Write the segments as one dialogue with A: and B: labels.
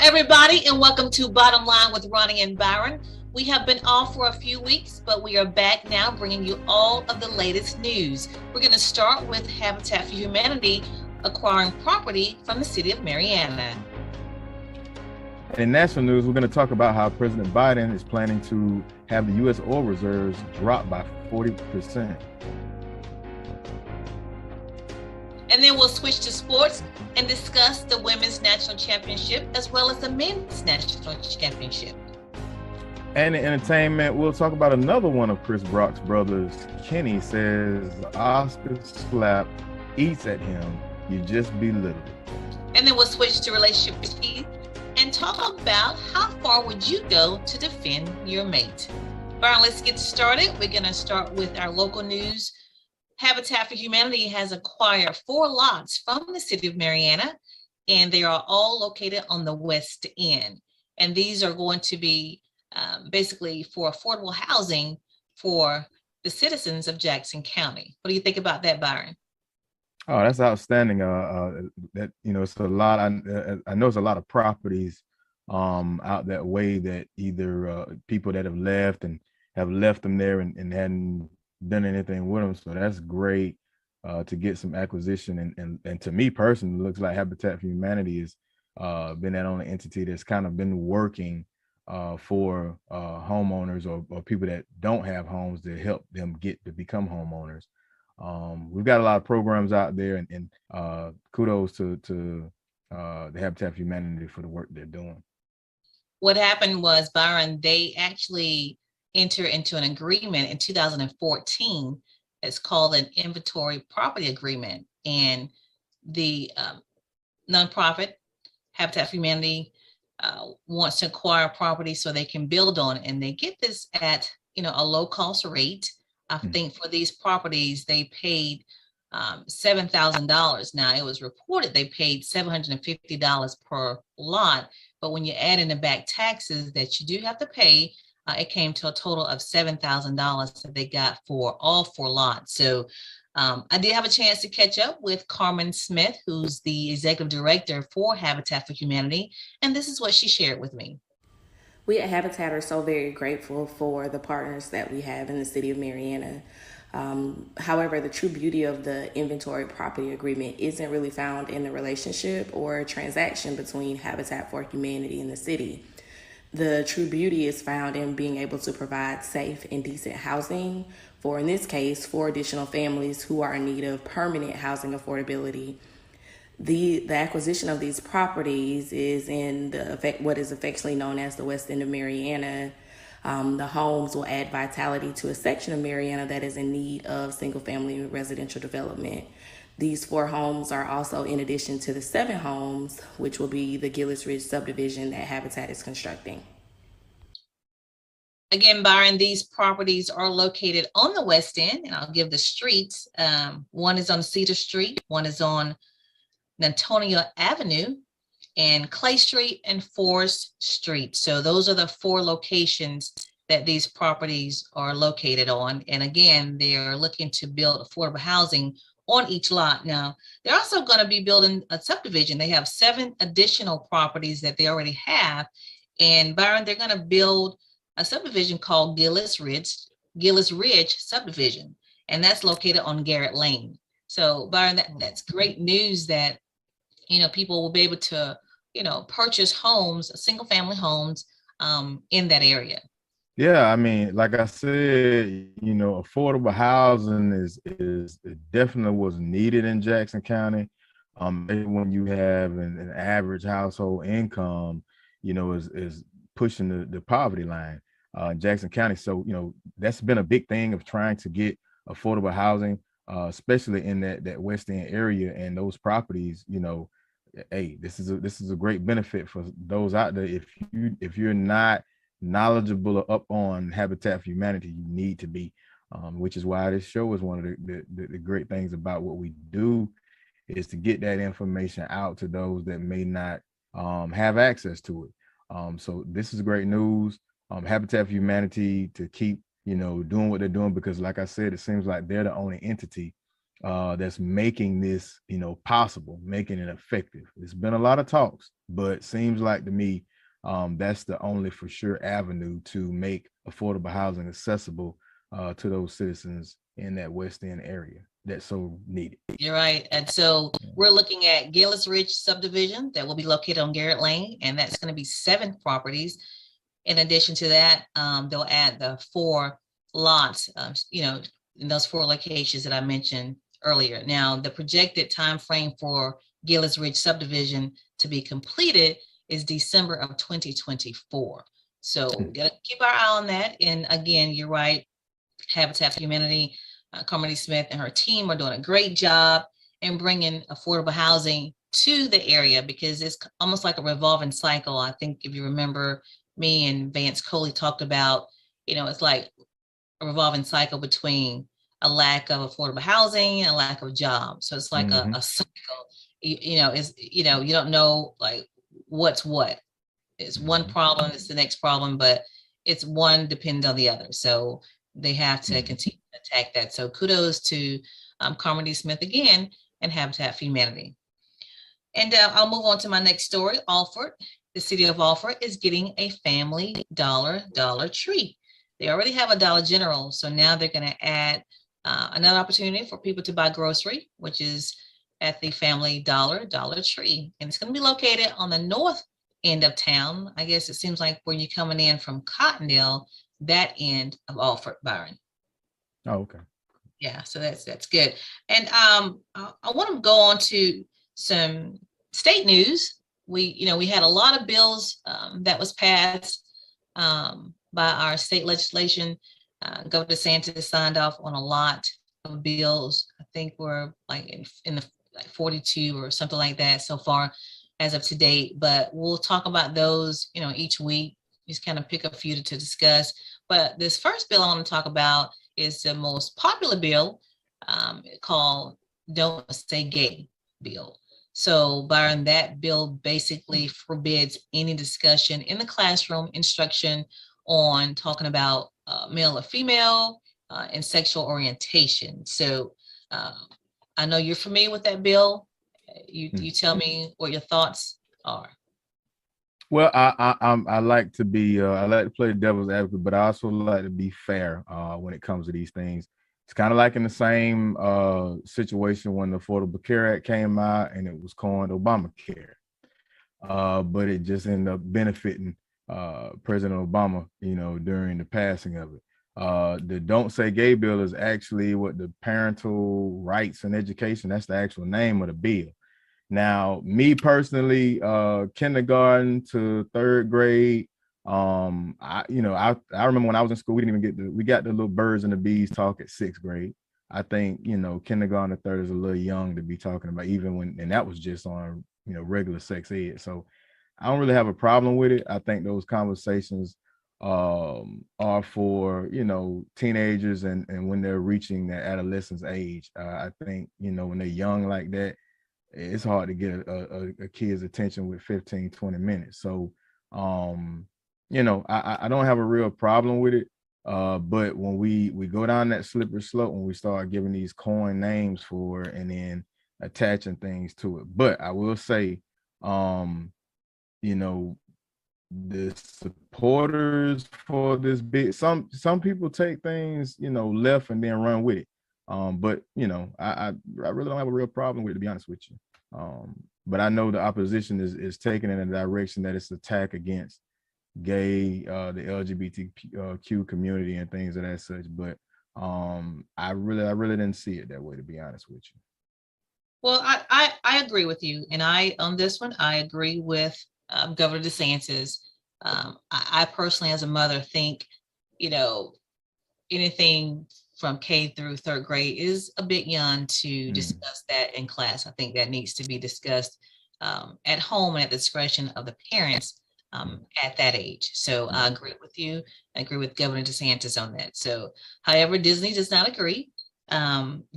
A: everybody, and welcome to Bottom Line with Roni and Byron. We have been off for a few weeks, but we are back now bringing you all of the latest news. We're going to start with Habitat for Humanity acquiring property from the city of Marianna.
B: In national news, we're going to talk about how President Biden is planning to have the U.S. oil reserves drop by 40%.
A: And then we'll switch to sports and discuss the women's national championship as well as the men's national championship.
B: And in entertainment, we'll talk about another one of Chris Brock's brothers. Kenny says Oscar slap eats at him. You just belittle it.
A: And then we'll switch to relationship fatigue and talk about how far would you go to defend your mate. Byron, let's get started. We're going to start with our local news. Habitat for Humanity has acquired 4 lots from the city of Marianna, and they are all located on the West End. And these are going to be basically for affordable housing for the citizens of Jackson County. What do you think about that, Byron?
B: Oh, that's outstanding. That it's a lot. I know it's a lot of properties out that way that either people that have left them there and hadn't done anything with them. So that's great to get some acquisition. And to me personally, it looks like Habitat for Humanity has been that only entity that's kind of been working for homeowners or people that don't have homes to help them get to become homeowners. We've got a lot of programs out there, and kudos to the Habitat for Humanity for the work they're doing.
A: What happened was, Byron, they actually enter into an agreement in 2014. It's called an inventory property agreement, and the nonprofit Habitat for Humanity wants to acquire property so they can build on it, and they get this at a low cost rate. I think for these properties they paid $7,000. Now it was reported they paid $750 per lot, but when you add in the back taxes that you do have to pay, it came to a total of $7,000 that they got for all 4 lots. So I did have a chance to catch up with Carmen Smith, who's the executive director for Habitat for Humanity, and this is what she shared with me.
C: We at Habitat are so very grateful for the partners that we have in the city of Marianna. However, the true beauty of the inventory property agreement isn't really found in the relationship or transaction between Habitat for Humanity and the city. The true beauty is found in being able to provide safe and decent housing for, in this case, 4 additional families who are in need of permanent housing affordability. The acquisition of these properties is in what is affectionately known as the West End of Marianna. The homes will add vitality to a section of Marianna that is in need of single-family residential development. These 4 homes are also in addition to the 7 homes, which will be the Gillis Ridge subdivision that Habitat is constructing.
A: Again, Byron, these properties are located on the West End, and I'll give the streets. One is on Cedar Street, one is on Nantonia Avenue, and Clay Street and Forest Street. So those are the 4 locations that these properties are located on. And again, they are looking to build affordable housing on each lot. Now, they're also going to be building a subdivision. They have 7 additional properties that they already have. And Byron, they're going to build a subdivision called Gillis Ridge subdivision. And that's located on Garrett Lane. So Byron, that's great news that, people will be able to, purchase homes, single family homes in that area.
B: Yeah, I mean, like I said, affordable housing is definitely was needed in Jackson County. When you have an average household income, is pushing the poverty line in Jackson County. So, that's been a big thing of trying to get affordable housing, especially in that West End area and those properties. Hey, this is a great benefit for those out there. If you're not knowledgeable or up on Habitat for Humanity, you need to be, which is why this show is one of the great things about what we do, is to get that information out to those that may not have access to it. So this is great news. Habitat for Humanity to keep doing what they're doing, because like I said, it seems like they're the only entity that's making this possible, making it effective. It's been a lot of talks, But seems like to me, that's the only for sure avenue to make affordable housing accessible to those citizens in that West End area that's so needed.
A: You're right. And so we're looking at Gillis Ridge subdivision that will be located on Garrett Lane, and that's going to be 7 properties. In addition to that, they'll add the 4 lots, in those 4 locations that I mentioned earlier. Now, the projected time frame for Gillis Ridge subdivision to be completed is December of 2024. So gotta keep our eye on that. And again, you're right, Habitat for Humanity, Carmody Smith and her team are doing a great job in bringing affordable housing to the area, because it's almost like a revolving cycle. I think if you remember, me and Vance Coley talked about, it's like a revolving cycle between a lack of affordable housing and a lack of jobs. So it's like a cycle. You don't know like what's what. It's one problem, it's the next problem, but it's one depends on the other. So they have to continue to attack that. So kudos to Carmody Smith again and Habitat for Humanity. And I'll move on to my next story. Alford, the city of Alford is getting a Family Dollar Tree. They already have a Dollar General, so now they're going to add another opportunity for people to buy grocery, which is at the Family Dollar Tree. And it's going to be located on the north end of town. I guess it seems like when you're coming in from Cottondale, that end of Alford, Byron.
B: Oh, okay.
A: Yeah, so that's good. And I want to go on to some state news. We had a lot of bills that was passed by our state legislation. Governor DeSantis signed off on a lot of bills. I think we're like in the 42 or something like that so far as of today. But we'll talk about those, each week. Just kind of pick a few to discuss. But this first bill I want to talk about is the most popular bill called Don't Say Gay bill. So Byron, that bill basically forbids any discussion in the classroom instruction on talking about male or female and sexual orientation. So I know you're familiar with that bill. You tell me what your thoughts are.
B: Well, I like to be I like to play devil's advocate, but I also like to be fair when it comes to these things. It's kind of like in the same situation when the Affordable Care Act came out and it was coined Obamacare, but it just ended up benefiting President Obama, during the passing of it. The Don't Say Gay bill is actually what the Parental Rights and Education. That's the actual name of the bill. Now, me personally, kindergarten to 3rd grade, I remember when I was in school, we didn't even we got the little birds and the bees talk at 6th grade. I think, kindergarten to 3rd is a little young to be talking about, and that was just on, regular sex ed. So I don't really have a problem with it. I think those conversations are for, teenagers and when they're reaching their adolescence age. I think, when they're young like that, it's hard to get a kid's attention with 15, 20 minutes. So, I don't have a real problem with it. But when we go down that slippery slope, when we start giving these coin names for it and then attaching things to it. But I will say, the supporters for this bit, some people take things, left and then run with it. But I really don't have a real problem with it, to be honest with you. But I know the opposition is taking it in a direction that it's attack against gay, the LGBTQ community and things of that such. But I really didn't see it that way, to be honest with you.
A: Well, I agree with you, and on this one I agree with Governor DeSantis. I personally, as a mother, think anything from K through 3rd grade is a bit young to discuss that in class. I think that needs to be discussed at home and at the discretion of the parents at that age. So I agree with you. I agree with Governor DeSantis on that. So, however, Disney does not agree.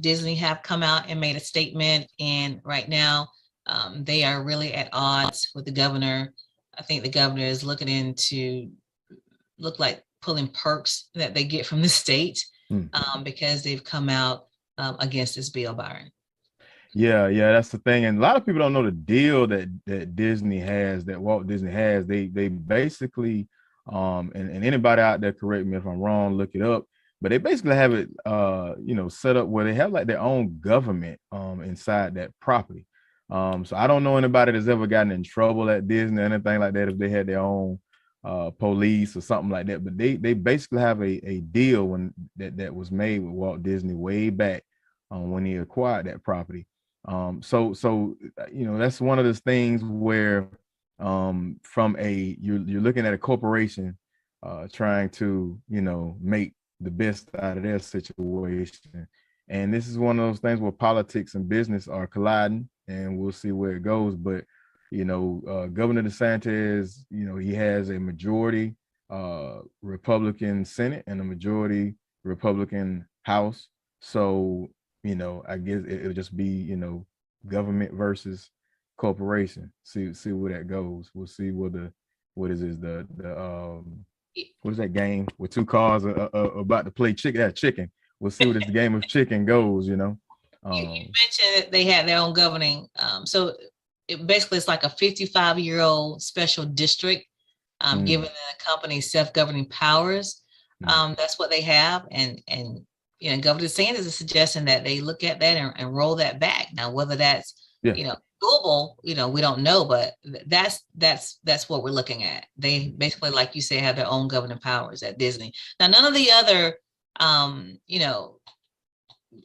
A: Disney have come out and made a statement, and right now they are really at odds with the governor. I think the governor is looking like pulling perks that they get from the state because they've come out against this bill, Byron.
B: Yeah, that's the thing. And a lot of people don't know the deal that Disney has, that Walt Disney has. They basically, and anybody out there, correct me if I'm wrong, look it up. But they basically have it, set up where they have like their own government, inside that property. So I don't know anybody that's ever gotten in trouble at Disney or anything like that if they had their own police or something like that. But they basically have a deal that was made with Walt Disney way back, when he acquired that property. That's one of those things where, from you're looking at a corporation trying to, make the best out of their situation. And this is one of those things where politics and business are colliding, and we'll see where it goes. But Governor DeSantis, he has a majority Republican Senate and a majority Republican House. So I guess it'll just be, government versus corporation. See where that goes. We'll see what what is that game where two cars are about to play chicken. We'll see where this game of chicken goes.
A: You mentioned that they had their own governing. So basically it's like a 55-year-old special district, giving the company self-governing powers. That's what they have. And Governor DeSantis is suggesting that they look at that and roll that back. Now, whether that's, doable, we don't know, but that's what we're looking at. They basically, like you say, have their own governing powers at Disney. Now, none of the other,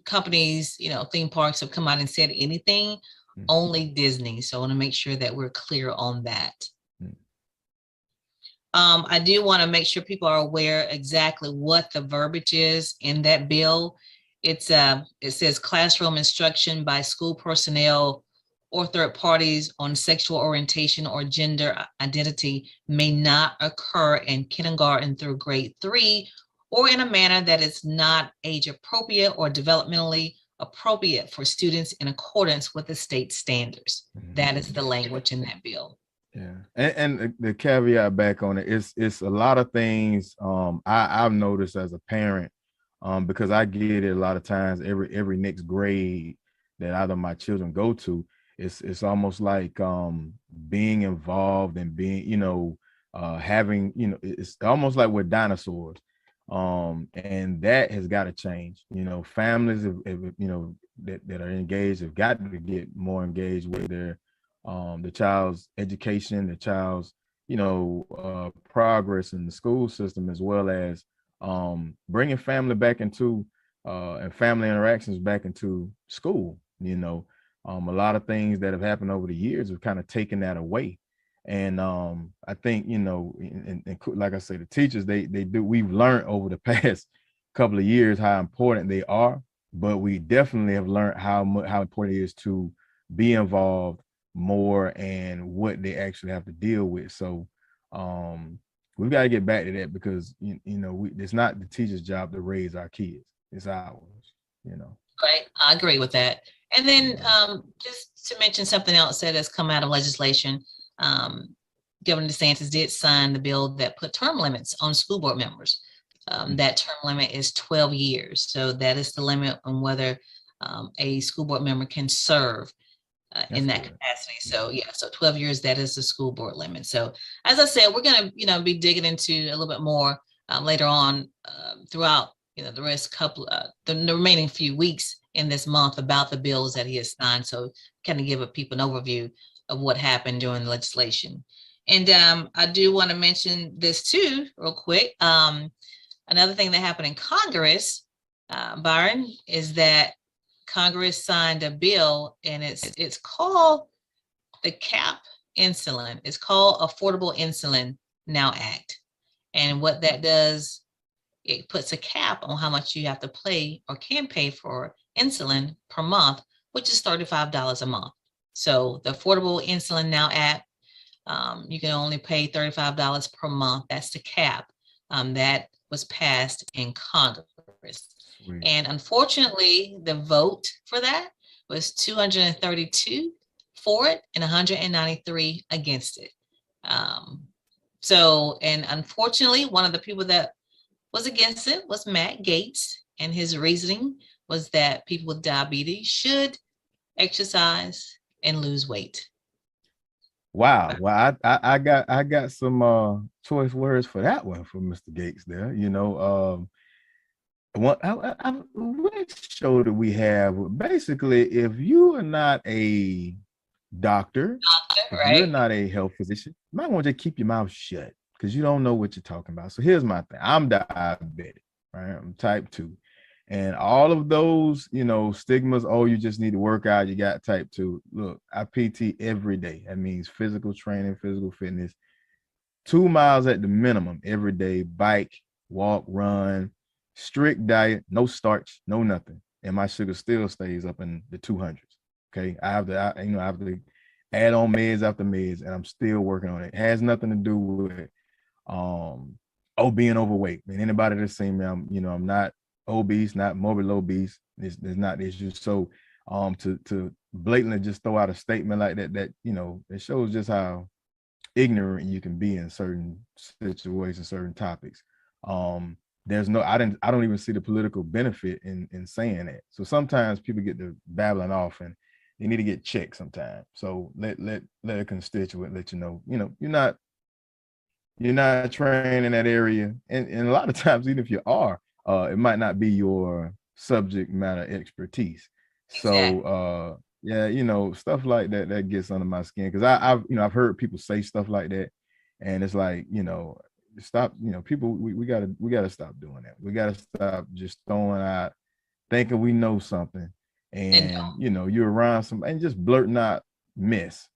A: companies, theme parks have come out and said anything, only Disney. So I want to make sure that we're clear on that. I do want to make sure people are aware exactly what the verbiage is in that bill. It says classroom instruction by school personnel or third parties on sexual orientation or gender identity may not occur in kindergarten through grade 3 or in a manner that is not age appropriate or developmentally appropriate for students in accordance with the state standards. That is the language in that bill.
B: Yeah, and the caveat back on it is it's a lot of things I've noticed as a parent, because I get it a lot of times. Every next grade that either my children go to, it's almost like being involved and being having it's almost like we're dinosaurs, and that has got to change. Families that are engaged have got to get more engaged with the child's education, the child's, progress in the school system, as well as bringing family back into and family interactions back into school. A lot of things that have happened over the years have kind of taken that away. And I think, and like I say, the teachers, we've learned over the past couple of years how important they are, but we definitely have learned how important it is to be involved more and what they actually have to deal with. So we've got to get back to that, because it's not the teacher's job to raise our kids, it's ours.
A: Right, I agree with that. And then just to mention something else that has come out of legislation, Governor DeSantis did sign the bill that put term limits on school board members. That term limit is 12 years, so that is the limit on whether a school board member can serve in that capacity. So 12 years, that is the school board limit. So as I said, we're going to be digging into a little bit more later on throughout the remaining few weeks in this month about the bills that he has signed. So kind of give people an overview of what happened during the legislation. And I do want to mention this too real quick. Another thing that happened in Congress, Byron, is that Congress signed a bill, and it's called the CAP Insulin. It's called Affordable Insulin Now Act. And what that does, it puts a cap on how much you have to pay or can pay for insulin per month, which is $35 a month. So the Affordable Insulin Now Act, you can only pay $35 per month. That's the cap that was passed in Congress. Sweet. And unfortunately, the vote for that was 232 for it and 193 against it. And unfortunately, one of the people that was against it was Matt Gaetz, and his reasoning was that people with diabetes should exercise, and lose weight.
B: Wow. Well, I got some choice words for that one for Mr. Gates there. Which show do we have? Basically, if you are not a doctor, if you're
A: Right?
B: not a health physician, you might want to keep your mouth shut because you don't know what you're talking about. So here's my thing. I'm diabetic, right? I'm type 2. And all of those, stigmas, oh, you just need to work out, you got type 2. Look, I PT every day. That means physical training, physical fitness, 2 miles at the minimum every day, bike, walk, run, strict diet, no starch, no nothing. And my sugar still stays up in the 200s. Okay. I have to add on meds after meds, and I'm still working on it. It has nothing to do with being overweight. And anybody that's seen me, I'm not obese, not morbid obese. There's not the issue. So to blatantly just throw out a statement like that, it shows just how ignorant you can be in certain situations, certain topics. I don't even see the political benefit in saying that. So sometimes people get to babbling off and they need to get checked sometimes. So let a constituent let you know, you're not trained in that area. And a lot of times, even if you are, it might not be your subject matter expertise.
A: Exactly.
B: So yeah, stuff like that gets under my skin because I've heard people say stuff like that, and it's like, stop, people, we gotta stop doing that. We gotta stop just throwing out, thinking we know something, and you're around some and just blurting out mess,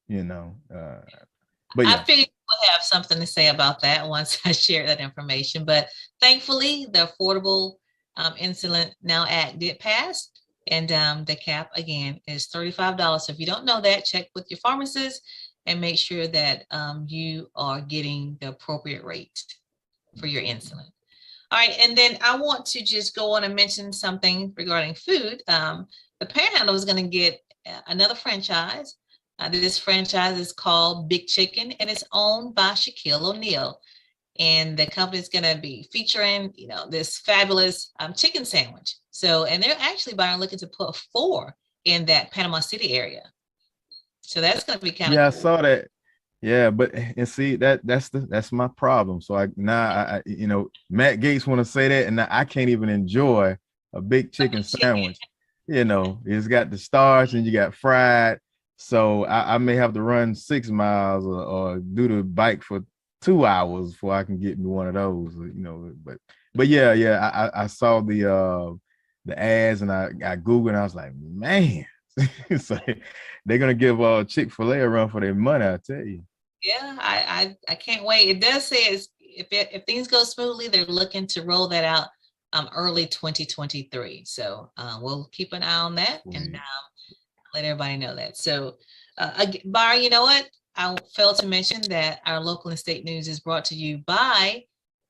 B: but yeah.
A: I figured we'll have something to say about that once I share that information. But thankfully, the Affordable Insulin Now Act did pass. And the cap, again, is $35. So if you don't know that, check with your pharmacist and make sure that you are getting the appropriate rate for your insulin. All right. And then I want to just go on and mention something regarding food. The Panhandle is going to get another franchise. This franchise is called Big Chicken, and it's owned by Shaquille O'Neal. And the company is going to be featuring, this fabulous chicken sandwich. So, and they're actually, Byron, looking to put 4 in that Panama City area. So that's going to be kind of
B: cool. I
A: saw
B: that. Yeah, but and see that's my problem. So I Matt Gates want to say that, and I can't even enjoy a big chicken sandwich. It's got the starch and you got fried. So I may have to run 6 miles or do the bike for 2 hours before I can get me one of those. But yeah, I saw the ads and I Googled and I was like, man, so they're gonna give Chick-fil-A a run for their money, I tell you.
A: Yeah, I can't wait. It does say if things go smoothly, they're looking to roll that out early 2023. So we'll keep an eye on that and let everybody know that. So Byron, you know what? I failed to mention that our local and state news is brought to you by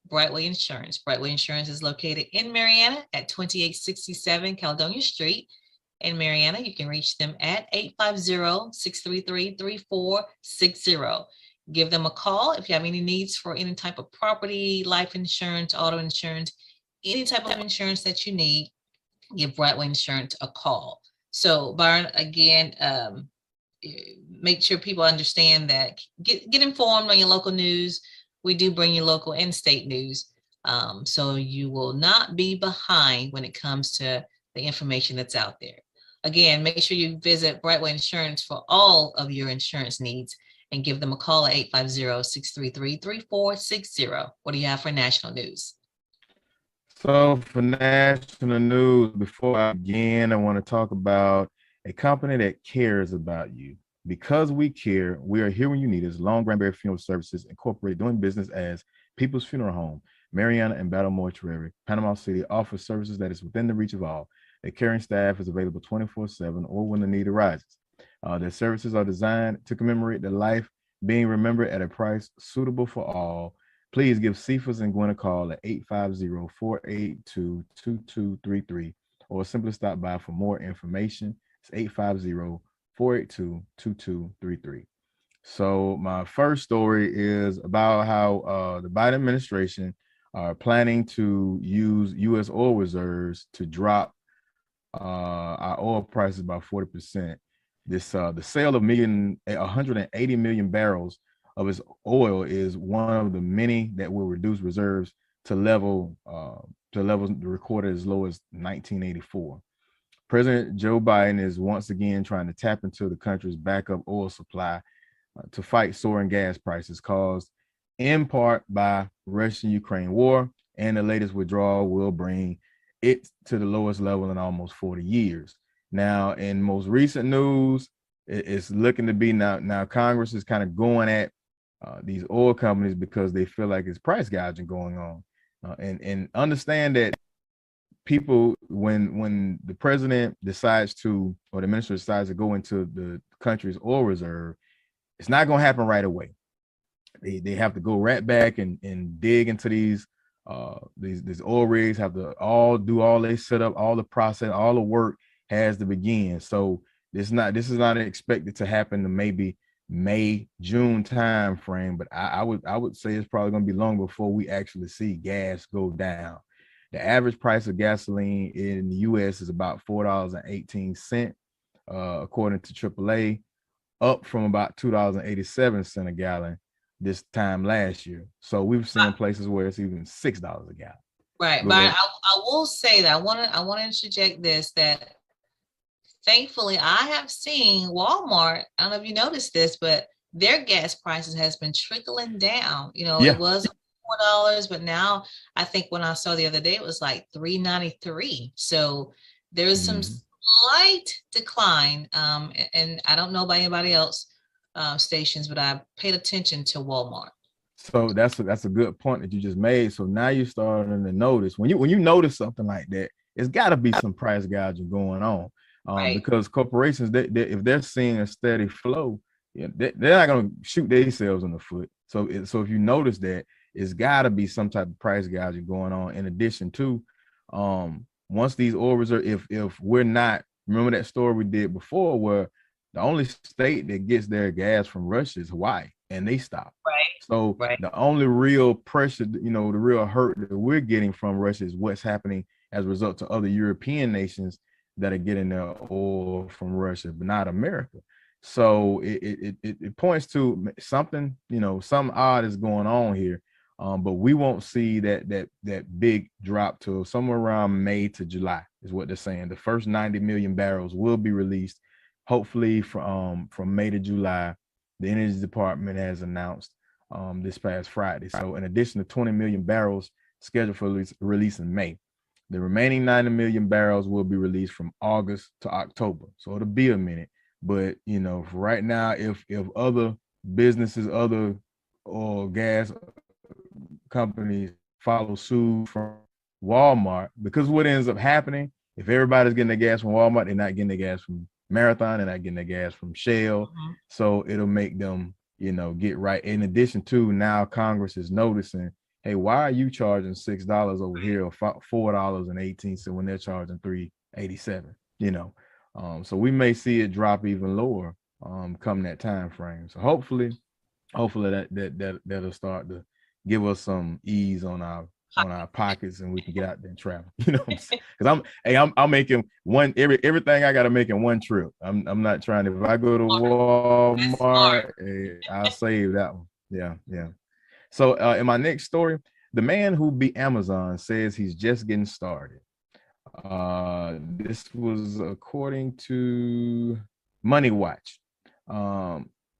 A: Brightway Insurance. Brightway Insurance is located in Marianna at 2867 Caledonia Street. In Marianna, you can reach them at 850-633-3460. Give them a call if you have any needs for any type of property, life insurance, auto insurance, any type of insurance that you need. Give Brightway Insurance a call. So Byron, again, make sure people understand that get informed on your local news. We do bring you local and state news. So you will not be behind when it comes to the information that's out there. Again, make sure you visit Brightway Insurance for all of your insurance needs and give them a call at 850-633-3460. What do you have for national news?
B: So for national news, before I begin, I want to talk about a company that cares about you. Because we care, we are here when you need us. Long Granbury Funeral Services Incorporated, doing business as People's Funeral Home, Marianna and Battle Mortuary, Panama City, offers services that is within the reach of all. Their caring staff is available 24/7 or when the need arises. Their services are designed to commemorate the life being remembered at a price suitable for all. Please give Cephas and Gwen a call at 850-482-2233 or simply stop by for more information. It's 850-482-2233. So my first story is about how the Biden administration are planning to use U.S. oil reserves to drop our oil prices by 40%. the sale of 180 million barrels of its oil is one of the many that will reduce reserves to levels recorded as low as 1984. President Joe Biden is once again trying to tap into the country's backup oil supply to fight soaring gas prices caused in part by Russian-Ukraine war, and the latest withdrawal will bring it to the lowest level in almost 40 years. Now, in most recent news, it's looking to be now Congress is kind of going at these oil companies because they feel like it's price gouging going on, and understand that people, when the president decides to, or the minister decides to go into the country's oil reserve, it's not going to happen right away. They have to go right back and dig into these oil rigs, have to all do all they set up, all the process, all the work has to begin. So this is not expected to happen to maybe May, June time frame, but I would say it's probably going to be long before we actually see gas go down. The average price of gasoline in the U.S. is about $4.18, according to AAA, up from about $2.87 a gallon this time last year. So we've seen places where it's even $6 a gallon.
A: Right, but I will say that I want to interject this, that thankfully I have seen Walmart. I don't know if you noticed this, but their gas prices has been trickling down. You know, It was $4, but now I think when I saw the other day, it was like $3.93. So there's some slight decline. And I don't know about anybody else stations, but I paid attention to Walmart.
B: So that's a good point that you just made. So now you're starting to notice when you notice something like that, it's got to be some price gouging going on, right? Because corporations, if they're seeing a steady flow, they're not going to shoot themselves in the foot. So if you notice that, it's got to be some type of price gouging going on. In addition to, once these oil reserves, if we're not, remember that story we did before where the only state that gets their gas from Russia is Hawaii, and they stop.
A: Right.
B: So the only real pressure, the real hurt that we're getting from Russia is what's happening as a result to other European nations that are getting their oil from Russia, but not America. So it points to something, something odd is going on here. But we won't see that big drop till somewhere around May to July is what they're saying. The first 90 million barrels will be released, hopefully from May to July. The Energy Department has announced this past Friday. So in addition to 20 million barrels scheduled for release in May, the remaining 90 million barrels will be released from August to October. So it'll be a minute. But, for right now, if other businesses, other oil gas companies follow suit from Walmart, because what ends up happening, if everybody's getting their gas from Walmart, they're not getting their gas from Marathon, they're not getting their gas from Shell. So it'll make them, get right. In addition to, now Congress is noticing, hey, why are you charging $6 over here or $4.18 when they're charging $3.87? So we may see it drop even lower come that time frame. So hopefully that'll start to give us some ease on our pockets, and we can get out there and travel. Because I'm making everything I got to make in one trip. I'm not trying to. If I go to Walmart, I'll save that one. Yeah. So in my next story, the man who beat Amazon says he's just getting started. This was according to Money Watch.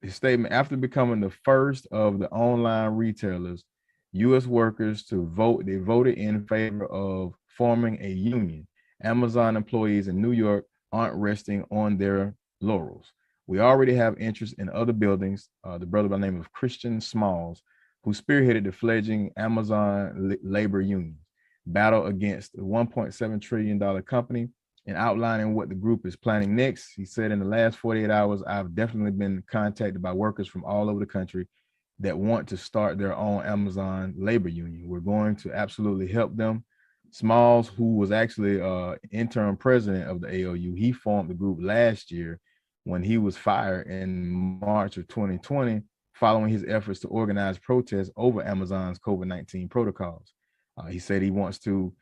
B: His statement: after becoming the first of the online retailers, U.S. workers to vote, they voted in favor of forming a union. Amazon employees in New York aren't resting on their laurels. We already have interest in other buildings. The brother by the name of Christian Smalls, who spearheaded the fledgling Amazon labor union battle against the $1.7 trillion company, and outlining what the group is planning next. He said, in the last 48 hours, I've definitely been contacted by workers from all over the country that want to start their own Amazon labor union. We're going to absolutely help them. Smalls, who was actually interim president of the AOU, he formed the group last year when he was fired in March of 2020, following his efforts to organize protests over Amazon's COVID-19 protocols. He said he wants to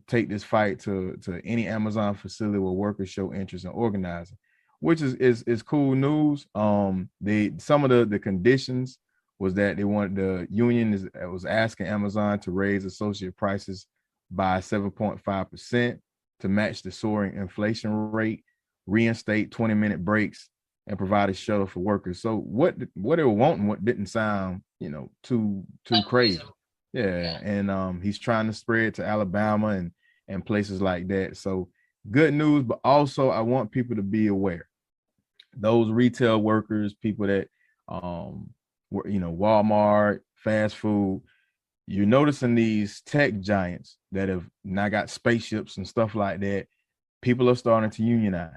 B: take this fight to any Amazon facility where workers show interest in organizing. which is cool news. Some of the conditions was that they wanted the union was asking Amazon to raise associate prices by 7.5% to match the soaring inflation rate, reinstate 20-minute breaks, and provide a shuttle for workers. So what they were wanting, what didn't sound, too crazy. Yeah. And he's trying to spread to Alabama and places like that. So good news, but also I want people to be aware. Those retail workers, people that Walmart, fast food, you're noticing these tech giants that have now got spaceships and stuff like that. People are starting to unionize,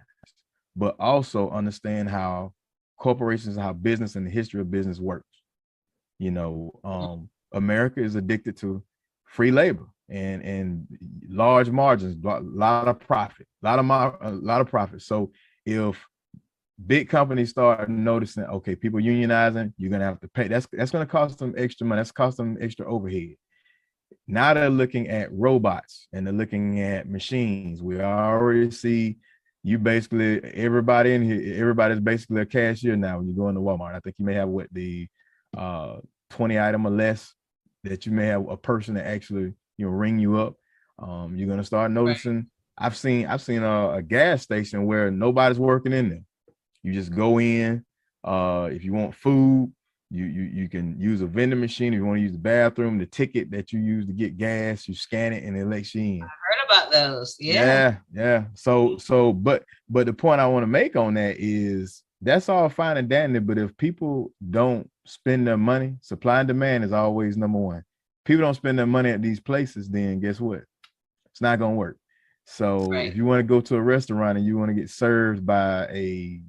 B: but also understand how corporations, how business and the history of business works. America is addicted to free labor and large margins, a lot of profit, a lot of profit. So if big companies start noticing, okay, people unionizing, you're gonna have to pay. That's gonna cost them extra money. That's cost them extra overhead. Now they're looking at robots and they're looking at machines. We already see everybody in here, everybody's basically a cashier now when you go into Walmart. I think you may have the 20 item or less that you may have a person that actually ring you up. You're gonna start noticing. Right. I've seen a gas station where nobody's working in there. You just go in. If you want food, you can use a vending machine. If you want to use the bathroom, the ticket that you use to get gas, you scan it and it lets you in.
A: I heard about those.
B: Yeah. So, but the point I want to make on that is that's all fine and dandy. But if people don't spend their money, supply and demand is always number one. People don't spend their money at these places, then guess what? It's not gonna work. So if you want to go to a restaurant and you want to get served by a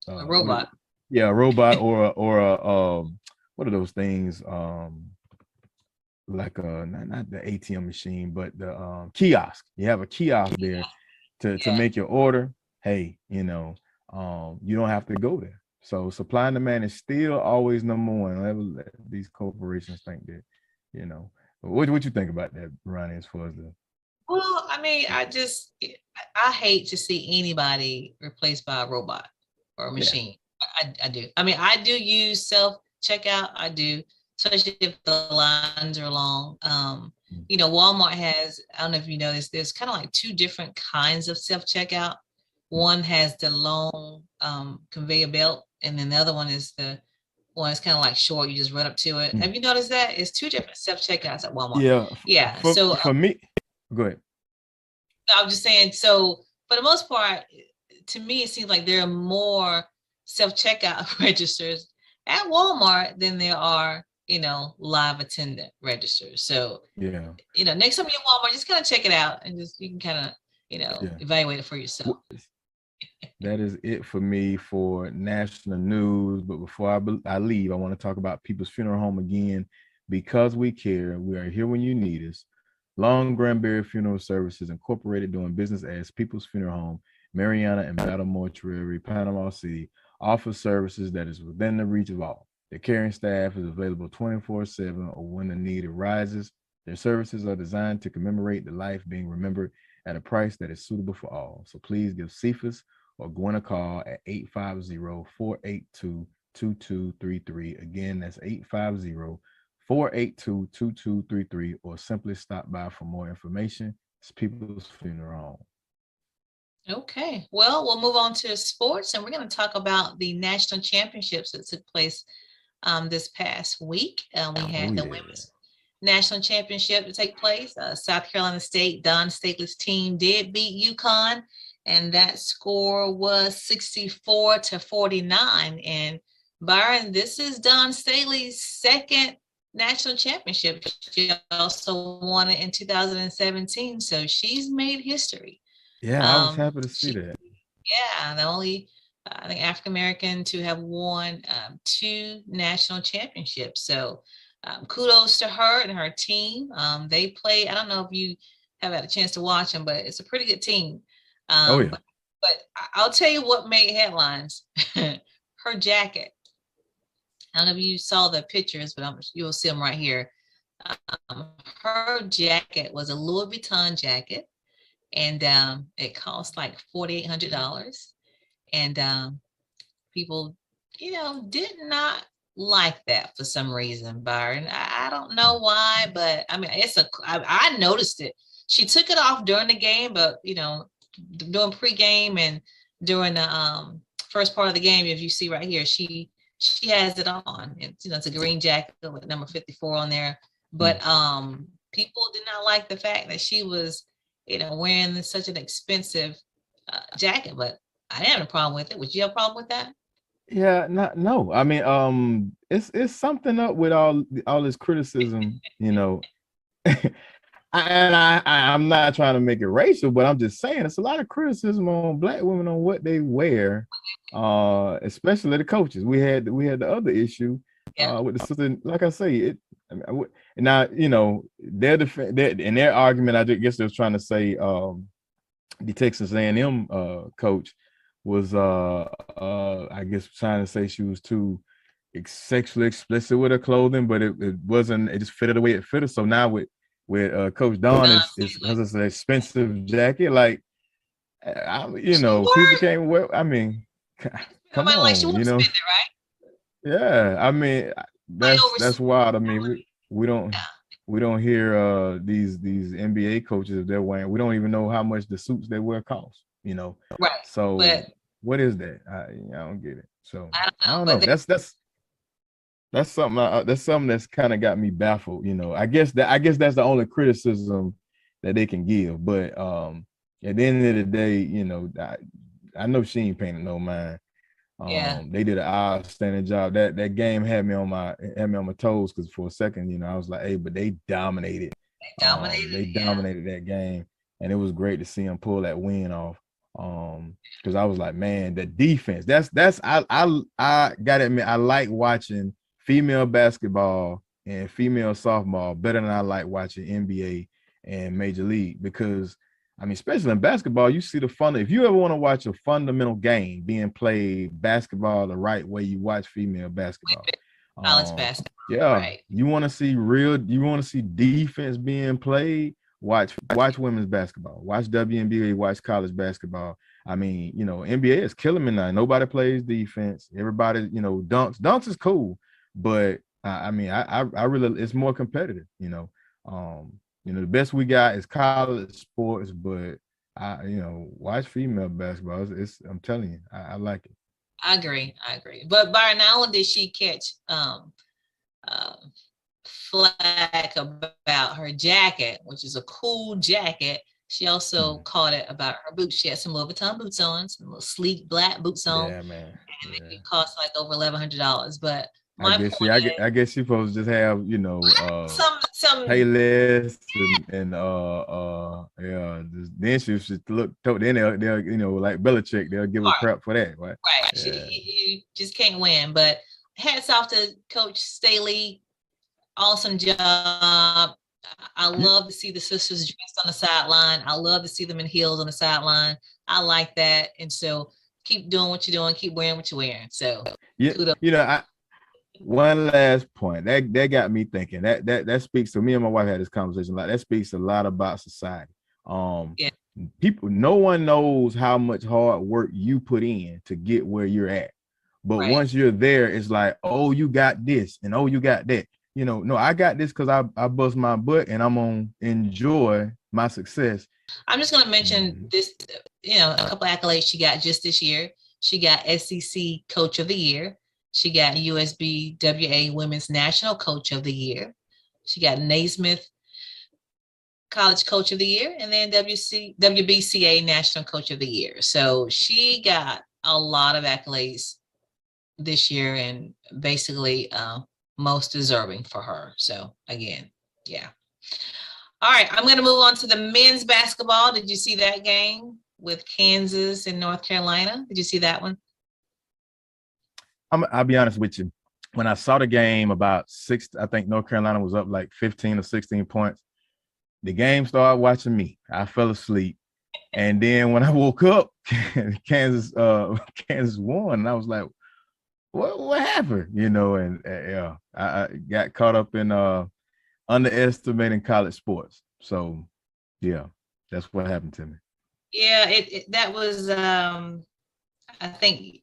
A: robot,
B: a robot or a what are those things? Like not the ATM machine, but the kiosk. You have a kiosk there to make your order. Hey, you don't have to go there. So supply and demand is still always number one. Let these corporations think that, What you think about that, Ronnie, as far as the?
A: Well, I mean, I hate to see anybody replaced by a robot or a machine. Yeah. I do. I mean, I do use self-checkout. I do, especially if the lines are long. Walmart has, I don't know if you know this, there's kind of like two different kinds of self-checkout. One has the long conveyor belt, and then the other one is the one that's kind of like short. You just run up to it. Have you noticed that? It's two different self-checkouts at Walmart. Yeah.
B: For me, go ahead.
A: I'm just saying, so for the most part, to me, it seems like there are more self-checkout registers at Walmart than there are, live attendant registers. So, next time you're at Walmart, just kind of check it out and you can kind of, evaluate it for yourself.
B: That is it for me for national news. But before I leave, I want to talk about People's Funeral Home again. Because we care, we are here when you need us. Long Granbury Funeral Services Incorporated, doing business as People's Funeral Home, Mariana and Battle Mortuary, Panama City, offers services that is within the reach of all. The caring staff is available 24/7 or when the need arises. Their services are designed to commemorate the life being remembered at a price that is suitable for all. So please give Cephas or Gwen a call at 850-482-2233. Again, that's 850-482-2233, or simply stop by for more information. It's People's Funeral Home.
A: Okay, well, we'll move on to sports, and we're going to talk about the national championships that took place this past week. We had the women's national championship to take place. South Carolina State, Don Staley's team did beat UConn, and that score was 64-49. And Byron, this is Don Staley's second national championship. She also won it in 2017, so she's made history.
B: Yeah, I was happy to see that.
A: Yeah, the only I think African American to have won 2 national championships. So kudos to her and her team. They play. I don't know if you have had a chance to watch them, but it's a pretty good team. But I'll tell you what made headlines. Her jacket. I don't know if you saw the pictures, but you'll see them right here. Her jacket was a Louis Vuitton jacket, and it cost like $4,800. And people, did not like that for some reason, Byron. I don't know why, but I mean, I noticed it. She took it off during the game, but during pregame and during the first part of the game, if you see right here, she has it on. It's a green jacket with number 54 on there. But people did not like the fact that she was, wearing such an expensive jacket. But I didn't have a problem with it. Would you have a problem with that?
B: Yeah, no. I mean, it's something up with all this criticism, I'm not trying to make it racial, but I'm just saying it's a lot of criticism on Black women on what they wear, especially the coaches. We had the other issue with the sister. Like I say, now in their argument, I guess they was trying to say the Texas A&M coach was I guess trying to say she was too sexually explicit with her clothing, but it wasn't. It just fitted the way it fitted. So now with Coach Dawn, it's because it's an expensive jacket. Like, people can't wear. I mean, come on,
A: like she won't spend it, right?
B: Yeah, I mean that's wild. I mean, we don't hear these NBA coaches if they're wearing. We don't even know how much the suits they wear cost.
A: Right.
B: So what is that? I don't get it. So I don't know. That's something that's kind of got me baffled. I guess that's the only criticism that they can give. But at the end of the day, I know she ain't painted no mind. They did an outstanding job. That game had me on my toes because for a second, I was like, hey, but they dominated. They dominated that game, and it was great to see them pull that win off. Because I was like, man, the defense. That's I gotta admit, I like watching female basketball and female softball better than I like watching NBA and Major League, because I mean, especially in basketball, you see the fun. If you ever want to watch a fundamental game being played basketball the right way, you watch female basketball.
A: College basketball.
B: Yeah.
A: Right.
B: You want to see defense being played, watch women's basketball, watch WNBA, watch college basketball. I mean, NBA is killing me now. Nobody plays defense. Everybody, dunks is cool. But I mean, I really, it's more competitive, the best we got is college sports, but watch female basketball. I'm telling you, I like it.
A: I agree. But Byron, not only did she catch flack about her jacket, which is a cool jacket, she also caught it about her boots. She had some Louis Vuitton boots on, some little sleek black boots on.
B: Yeah, man.
A: And it cost like over $1,100. But
B: I guess she's supposed to just have, some Payless and then she should look. Then they'll like Belichick, they'll give her crap for that, right?
A: Right. Yeah. You just can't win. But hats off to Coach Staley. Awesome job. I love to see the sisters dressed on the sideline. I love to see them in heels on the sideline. I like that. And so keep doing what you're doing. Keep wearing what you're wearing. So
B: one last point that got me thinking. That speaks to me and my wife had this conversation. Like, that speaks a lot about society. People, no one knows how much hard work you put in to get where you're at. But once you're there, it's like, oh, you got this, and oh, you got that. No, I got this because I bust my butt, and I'm gonna enjoy my success.
A: I'm just gonna mention this, a couple of accolades she got just this year. She got SEC Coach of the Year. She got USBWA Women's National Coach of the Year. She got Naismith College Coach of the Year, and then WBCA National Coach of the Year. So she got a lot of accolades this year, and basically most deserving for her. So again, yeah. All right, I'm going to move on to the men's basketball. Did you see that game with Kansas and North Carolina? Did you see that one?
B: I'll be honest with you. When I saw the game about 6, I think North Carolina was up like 15 or 16 points. The game started watching me. I fell asleep. And then when I woke up, Kansas won. And I was like, what happened? And I got caught up in underestimating college sports. So yeah, that's what happened to me.
A: Yeah, that was I think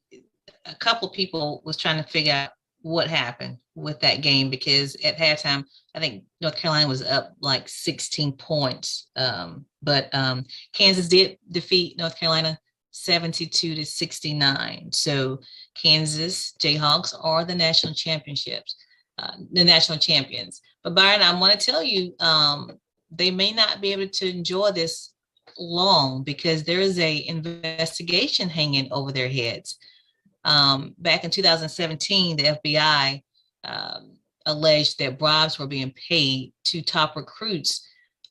A: a couple people was trying to figure out what happened with that game, because at halftime, I think North Carolina was up like 16 points. But Kansas did defeat North Carolina 72-69. So Kansas Jayhawks are the national championships, the national champions. But Byron, I want to tell you, they may not be able to enjoy this long, because there is a investigation hanging over their heads. Back in 2017, the FBI alleged that bribes were being paid to top recruits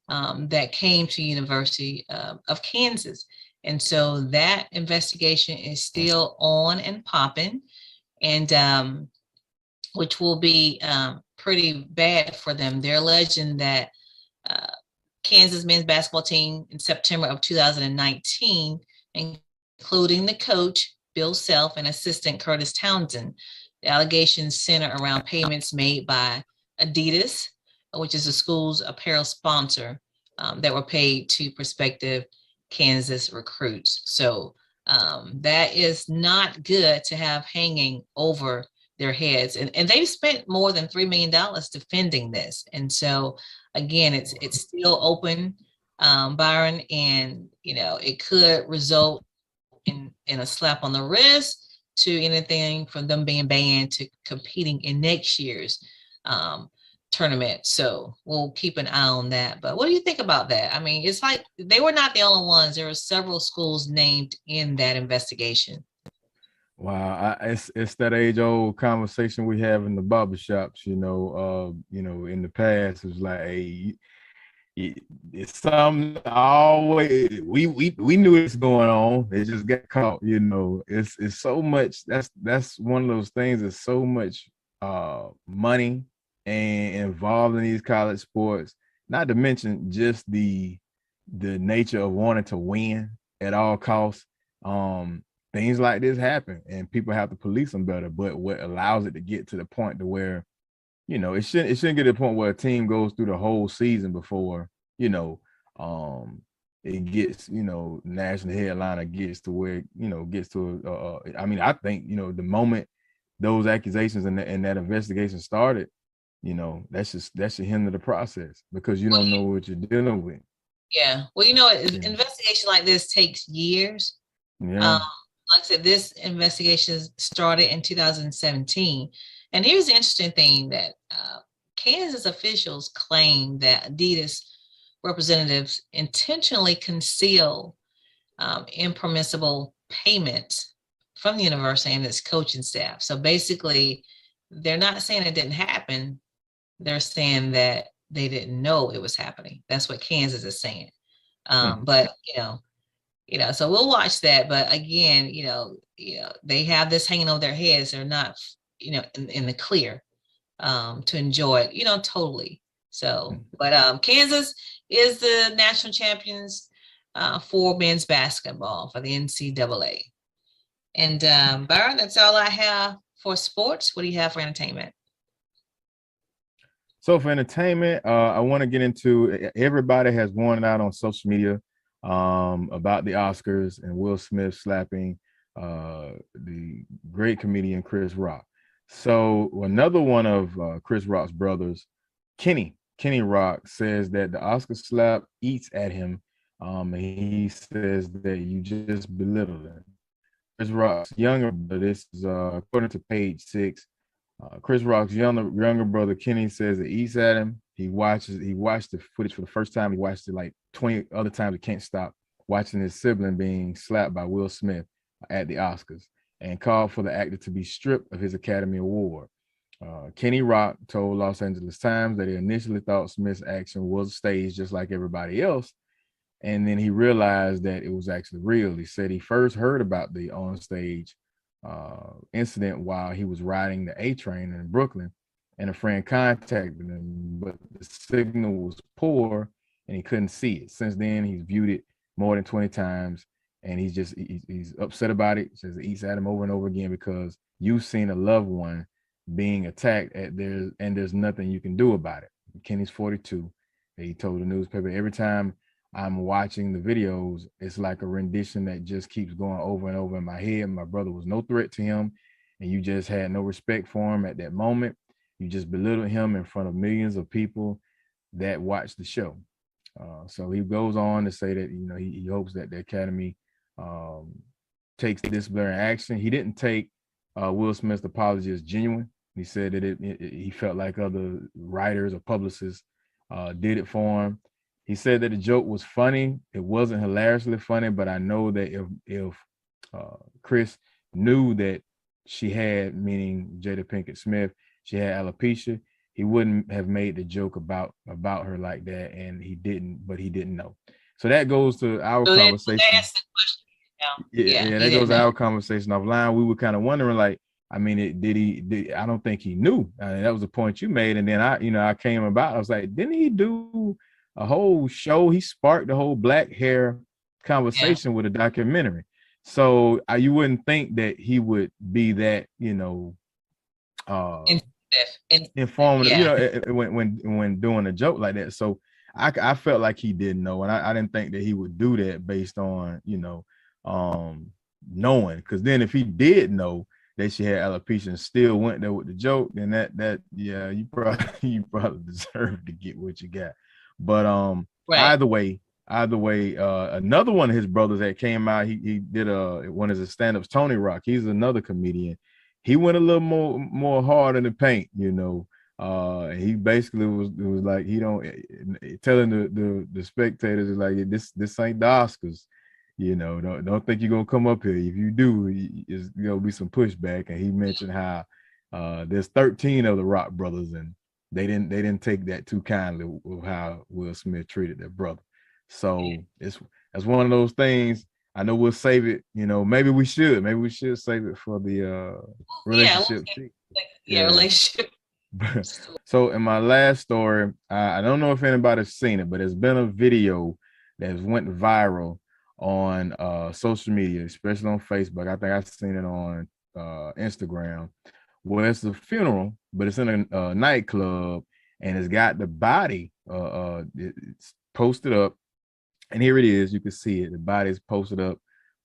A: that came to University of Kansas. And so that investigation is still on and popping, and which will be pretty bad for them. They're alleging that Kansas men's basketball team in September of 2019, including the coach, Bill Self, and assistant Curtis Townsend. The allegations center around payments made by Adidas, which is the school's apparel sponsor, that were paid to prospective Kansas recruits. So that is not good to have hanging over their heads. And they've spent more than $3 million defending this. And so, again, it's still open, Byron, and, it could result in a slap on the wrist to anything from them being banned to competing in next year's tournament. So we'll keep an eye on that. But what do you think about that? I mean, it's like they were not the only ones. There were several schools named in that investigation.
B: Wow, it's that age-old conversation we have in the barbershops. In the past, it was like, hey, it's something always we knew it's going on. It just got caught. It's so much. That's one of those things. There's so much money and involved in these college sports. Not to mention just the nature of wanting to win at all costs. Things like this happen, and people have to police them better. But what allows it to get to the point to where, it shouldn't get to the point where a team goes through the whole season before, it gets, national headliner gets to where, gets to, I think, the moment those accusations and that investigation started, that should hinder the process, because you don't know what you're dealing with.
A: Yeah. Well, investigation like this takes years.
B: Yeah.
A: Like I said, this investigation started in 2017. And here's the interesting thing, that Kansas officials claim that Adidas representatives intentionally conceal impermissible payments from the university and its coaching staff. So basically, they're not saying it didn't happen. They're saying that they didn't know it was happening. That's what Kansas is saying. But, so we'll watch that. But again, they have this hanging over their heads. They're not, in the clear to enjoy it, totally. So, but Kansas is the national champions for men's basketball for the NCAA. And Byron, that's all I have for sports. What do you have for entertainment?
B: So for entertainment, I want to get into, everybody has worn it out on social media about the Oscars and Will Smith slapping the great comedian Chris Rock. So another one of Chris Rock's brothers, Kenny Rock, says that the Oscar slap eats at him. He says that you just belittle him. Chris Rock's younger brother, this is according to page 6. Chris Rock's younger brother Kenny says it eats at him. He watched the footage for the first time. He watched it like 20 other times. He can't stop watching his sibling being slapped by Will Smith at the Oscars, and called for the actor to be stripped of his Academy Award. Kenny Rock told Los Angeles Times that he initially thought Smith's action was staged just like everybody else, and then he realized that it was actually real. He said he first heard about the onstage incident while he was riding the A train in Brooklyn, and a friend contacted him, but the signal was poor and he couldn't see it. Since then, he's viewed it more than 20 times, and he's upset about it. He says it eats at him over and over again because you've seen a loved one being attacked and there's nothing you can do about it. Kenny's 42. He told the newspaper, every time I'm watching the videos, it's like a rendition that just keeps going over and over in my head. My brother was no threat to him, and you just had no respect for him at that moment. You just belittled him in front of millions of people that watch the show. So he goes on to say that, you know, he hopes that the Academy takes disciplinary action. He didn't take Will Smith's apology as genuine. He said that he felt like other writers or publicists did it for him. He said that the joke was funny. It wasn't hilariously funny, but I know that if Chris knew that she had, meaning Jada Pinkett Smith, she had alopecia, he wouldn't have made the joke about her like that, and he didn't, but he didn't know. So that goes to our conversation.
A: That's the question.
B: Yeah, that goes to our conversation offline. We were kind of wondering, like, I mean, did I don't think he knew. I mean, that was the point you made. And then I came about, I was like, didn't he do a whole show? He sparked the whole black hair conversation with a documentary. So you wouldn't think that he would be that, informative, when doing a joke like that. So I felt like he didn't know, and I didn't think that he would do that based on knowing. Because then if he did know that she had alopecia and still went there with the joke, then that you probably deserve to get what you got. But either way, another one of his brothers that came out, he did one of his stand-ups, Tony Rock. He's another comedian. He went a little more hard in the paint, he basically was like, he don't, telling the spectators, like, this ain't the Oscars, don't think you're gonna come up here. If you do, it's gonna be some pushback. And he mentioned how there's 13 of the Rock brothers, and they didn't take that too kindly with how Will Smith treated their brother. So it's one of those things. I know we'll save it, maybe we should save it for the relationship.
A: Relationship.
B: So in my last story, I don't know if anybody's seen it, but there's been a video that went viral on social media, especially on Facebook. I think I've seen it on Instagram, where it's a funeral, but it's in a nightclub, and it's got the body it's posted up. And here it is. You can see it. The body is posted up,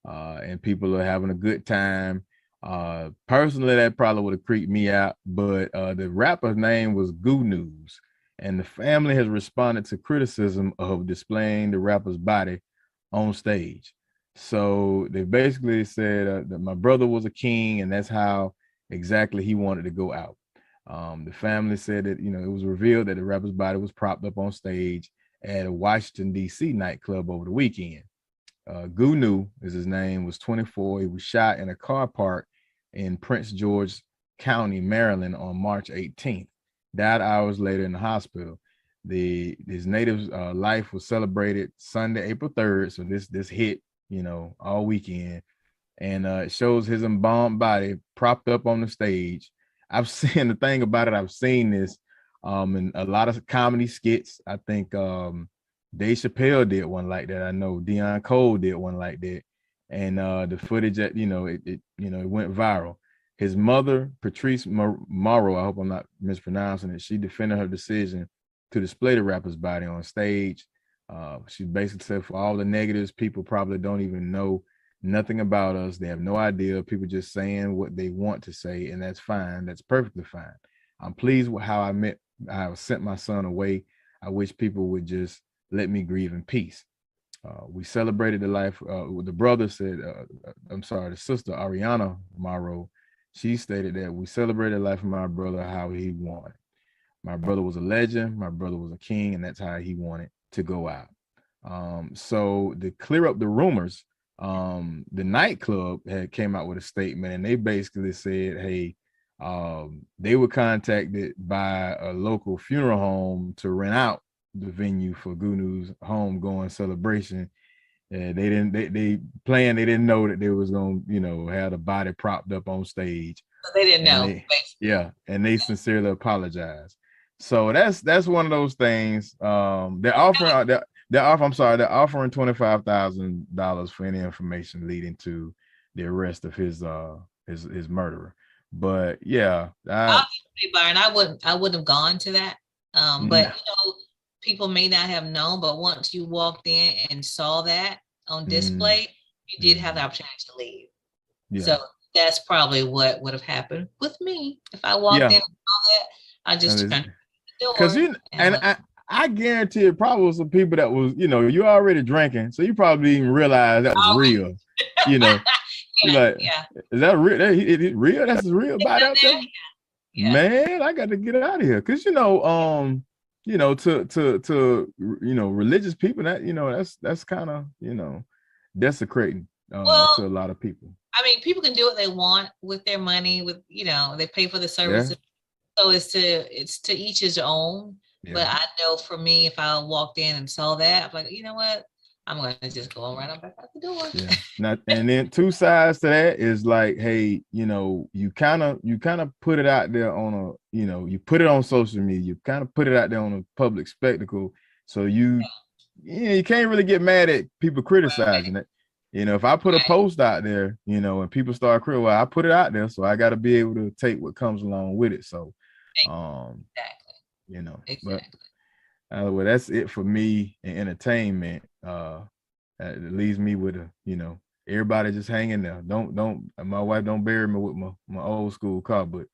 B: and people are having a good time. Personally, that probably would have creeped me out, but the rapper's name was Goo News, and the family has responded to criticism of displaying the rapper's body on stage. So they basically said that my brother was a king, and that's how exactly he wanted to go out. The family said that, it was revealed that the rapper's body was propped up on stage at a Washington, D.C. nightclub over the weekend. Gunu is his name, was 24. He was shot in a car park in Prince George County, Maryland on March 18th. Died hours later in the hospital. His native life was celebrated Sunday, April 3rd. So this hit, all weekend. And it shows his embalmed body propped up on the stage. I've seen the thing about it. I've seen this in a lot of comedy skits. I think Dave Chappelle did one like that. I know Deion Cole did one like that. And the footage that, it went viral. His mother, Patrice Morrow, I hope I'm not mispronouncing it, she defended her decision to display the rapper's body on stage. She basically said, for all the negatives, people probably don't even know nothing about us. They have no idea. People just saying what they want to say, and that's fine. That's perfectly fine. I'm pleased with how I sent my son away. I wish people would just let me grieve in peace. We celebrated the life. The brother said, the sister, Ariana Morrow, she stated that we celebrated the life of my brother how he wanted. My brother was a legend. My brother was a king, and that's how he wanted to go out. So to clear up the rumors, the nightclub had came out with a statement, and they basically said, hey, they were contacted by a local funeral home to rent out the venue for Gunu's homegoing celebration. They didn't know that they was gonna, have the body propped up on stage.
A: They didn't know.
B: And they sincerely apologized. So that's one of those things. They're offering $25,000 for any information leading to the arrest of his murderer. But yeah,
A: Byron, I wouldn't have gone to that. But people may not have known, but once you walked in and saw that on display, you did have the opportunity to leave.
B: Yeah.
A: So that's probably what would have happened with me if I walked in and saw that. I just turned the door.
B: Because I guarantee it probably was some people that was, you already drinking, so you probably didn't even realize that was real. You're like, is that real? It real? That's real about out there? Yeah. Man, I got to get out of here. Because to religious people, that that's kind of desecrating to a lot of people.
A: I mean, people can do what they want with their money, with they pay for the services. So it's to each his own. Yeah. But I know for me, if I walked in and saw that, I'm like, you know what? I'm going to just go right on back out the door.
B: Yeah. And then two sides to that is like, hey, you kind of put it out there on you put it on social media. You kind of put it out there on a public spectacle. So you can't really get mad at people criticizing it. If I put a post out there, and people start criticizing, well, I put it out there, so I got to be able to take what comes along with it. So,
A: exactly.
B: But well, that's it for me in entertainment. It leaves me with everybody just hanging there. Don't my wife don't bury me with my old school car, but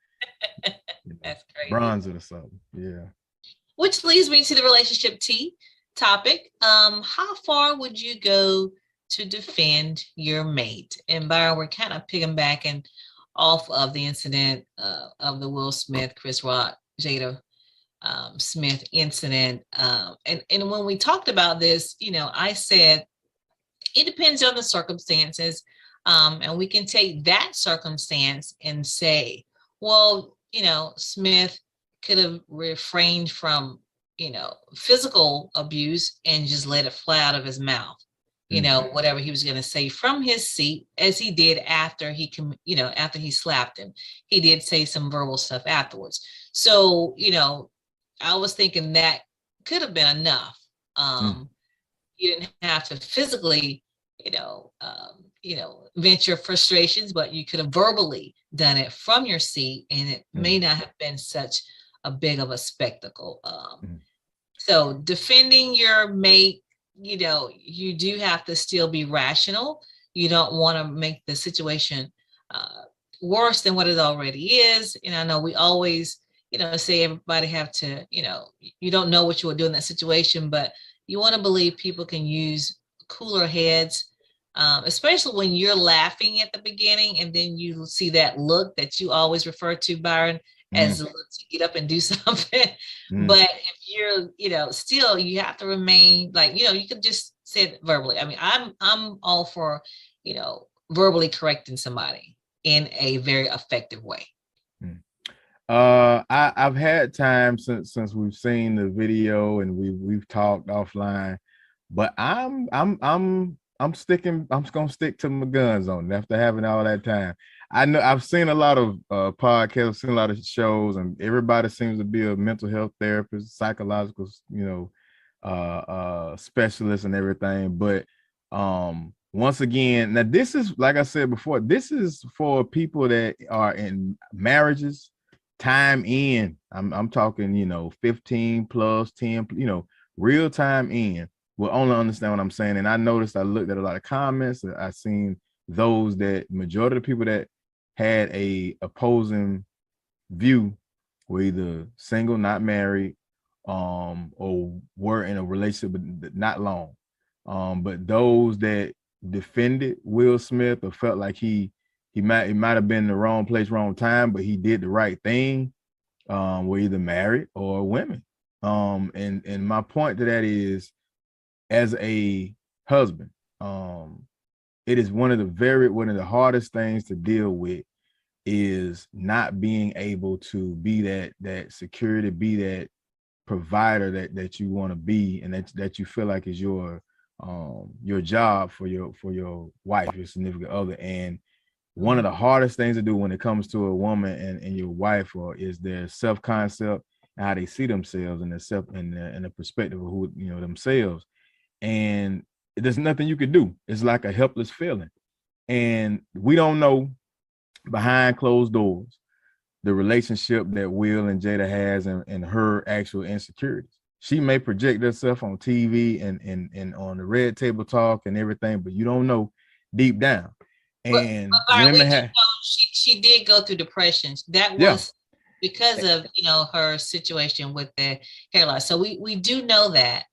A: that's crazy.
B: Bronze or something. Yeah.
A: Which leads me to the relationship topic. How far would you go to defend your mate? And Byron, we're kind of piggybacking off of the incident of the Will Smith, Chris Rock, Jada Smith incident. And when we talked about this, I said, it depends on the circumstances. And we can take that circumstance and say, well, Smith could have refrained from, physical abuse and just let it fly out of his mouth. Whatever he was going to say from his seat, as he did after after he slapped him, he did say some verbal stuff afterwards. So, I was thinking that could have been enough. You didn't have to physically, vent your frustrations, but you could have verbally done it from your seat, and it may not have been such a big of a spectacle. So defending your mate, you do have to still be rational. You don't want to make the situation worse than what it already is. And I know we always, say everybody have to, you don't know what you would do in that situation, but you want to believe people can use cooler heads, especially when you're laughing at the beginning and then you see that look that you always refer to, Byron, as a look to get up and do something. But if you're, still, you have to remain like, you could just say it verbally. I mean, I'm all for, verbally correcting somebody in a very effective way.
B: I've had time since we've seen the video and we've talked offline, but I'm gonna stick to my guns on it after having all that time. I know I've seen a lot of podcasts, seen a lot of shows, and everybody seems to be a mental health therapist, psychological, specialist and everything. But once again, now this is, like I said before, this is for people that are in marriages, time in. I'm talking, 15 plus 10, real time in. Will only understand what I'm saying. And I noticed, I looked at a lot of comments. I seen those that majority of the people that had a opposing view were either single, not married, or were in a relationship but not long. But those that defended Will Smith or felt like he might have been in the wrong place, wrong time, but he did the right thing, were either married or women. And my point to that is, as a husband, it is one of the hardest things to deal with is not being able to be that security, be that provider that you want to be, and that you feel like is your job for your wife, your significant other. And one of the hardest things to do when it comes to a woman and your wife is their self-concept and how they see themselves and the perspective of who themselves. And there's nothing you could do. It's like a helpless feeling. And we don't know behind closed doors the relationship that Will and Jada has and her actual insecurities. she may project herself on TV and on the red table talk and everything, but you don't know deep down. And
A: but Byron,
B: women
A: we do
B: have,
A: know she did go through depression. That
B: yeah,
A: was because of, you know, her situation with the hair loss. So we do know that.